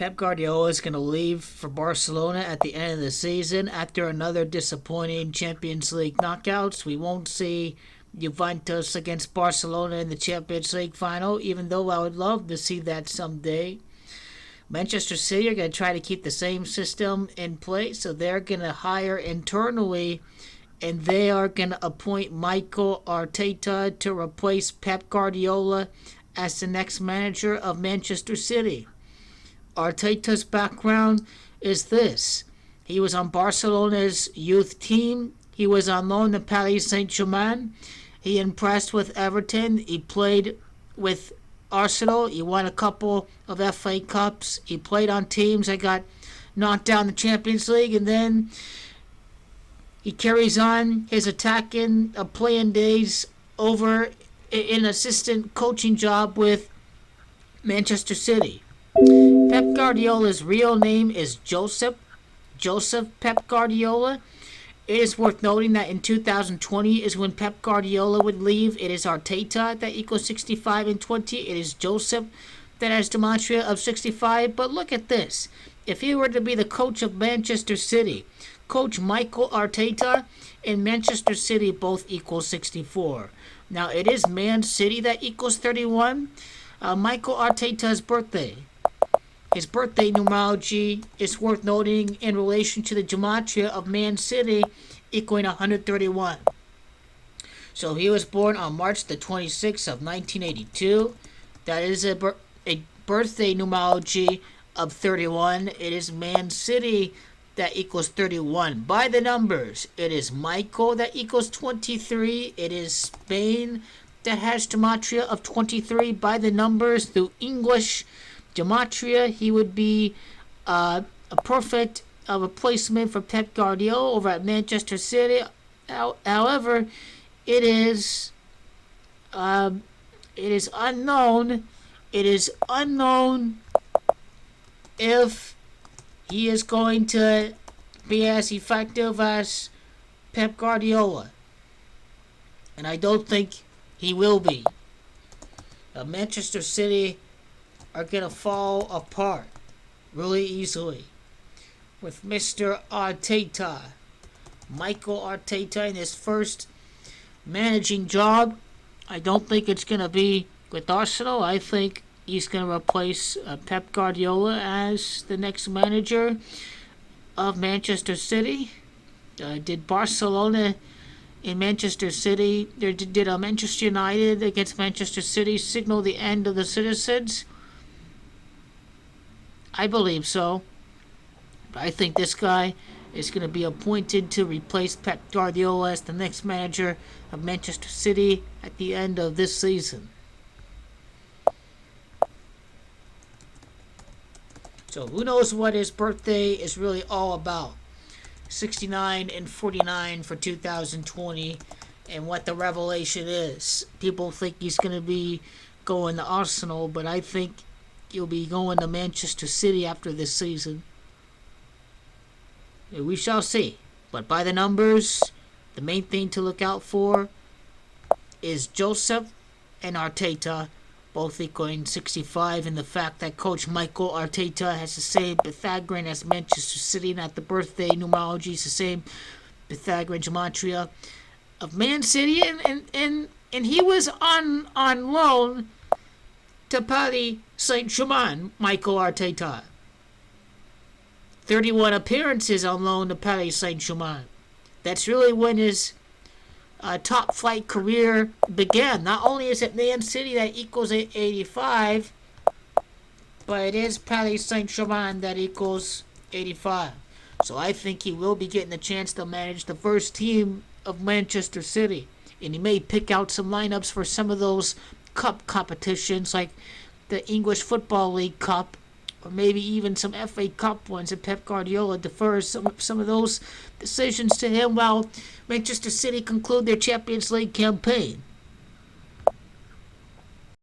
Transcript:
Pep Guardiola is going to leave for Barcelona at the end of the season after another disappointing Champions League knockouts. We won't see Juventus against Barcelona in the Champions League final, even though I would love to see that someday. Manchester City are going to try to keep the same system in place, so they're going to hire internally, and they are going to appoint Mikel Arteta to replace Pep Guardiola as the next manager of Manchester City. Arteta's background is this. He was on Barcelona's youth team. He was on loan to Paris Saint-Germain. He impressed with Everton. He played with Arsenal. He won a couple of FA Cups. He played on teams that got knocked down the Champions League. And then he carries on his attacking playing days over an assistant coaching job with Manchester City. Pep Guardiola's real name is Josep Pep Guardiola. It is worth noting that in 2020 is when Pep Guardiola would leave. It is Arteta that equals 65 and 20. It is Josep that has gematria of 65. But look at this. If he were to be the coach of Manchester City, Coach Mikel Arteta and Manchester City both equal 64. Now it is Man City that equals 31. Mikel Arteta's birthday. His birthday numerology is worth noting in relation to the gematria of Man City equaling 131. So he was born on March the 26th of 1982. That is a birthday numerology of 31. It is Man City that equals 31. By the numbers, it is Michael that equals 23. It is Spain that has gematria of 23. By the numbers, through English gematria, he would be a perfect replacement for Pep Guardiola over at Manchester City. However, it is unknown. It is unknown if he is going to be as effective as Pep Guardiola, and I don't think he will be. Manchester City are going to fall apart really easily with Mr. Arteta. Mikel Arteta in his first managing job. I don't think it's going to be with Arsenal. I think he's going to replace Pep Guardiola as the next manager of Manchester City. Did Barcelona in Manchester City, did Manchester United against Manchester City signal the end of the citizens? I believe so. But I think this guy is going to be appointed to replace Pep Guardiola as the next manager of Manchester City at the end of this season. So who knows what his birthday is really all about. 69 and 49 for 2020, and what the revelation is. People think he's going to be going to Arsenal, but I think he'll be going to Manchester City after this season. We shall see. But by the numbers, the main thing to look out for is Josep and Arteta, both equaling 65, and the fact that Coach Mikel Arteta has the same Pythagorean as Manchester City, and that the birthday numerology is the same Pythagorean gematria of Man City, and he was on loan to Paris Saint-Germain, Mikel Arteta. 31 appearances on loan to Paris Saint-Germain. That's really when his top flight career began. Not only is it Man City that equals 85, but it is Paris Saint-Germain that equals 85. So I think he will be getting a chance to manage the first team of Manchester City. And he may pick out some lineups for some of those cup competitions like the English Football League Cup, or maybe even some FA Cup ones, and Pep Guardiola defers some of those decisions to him while Manchester City conclude their Champions League campaign.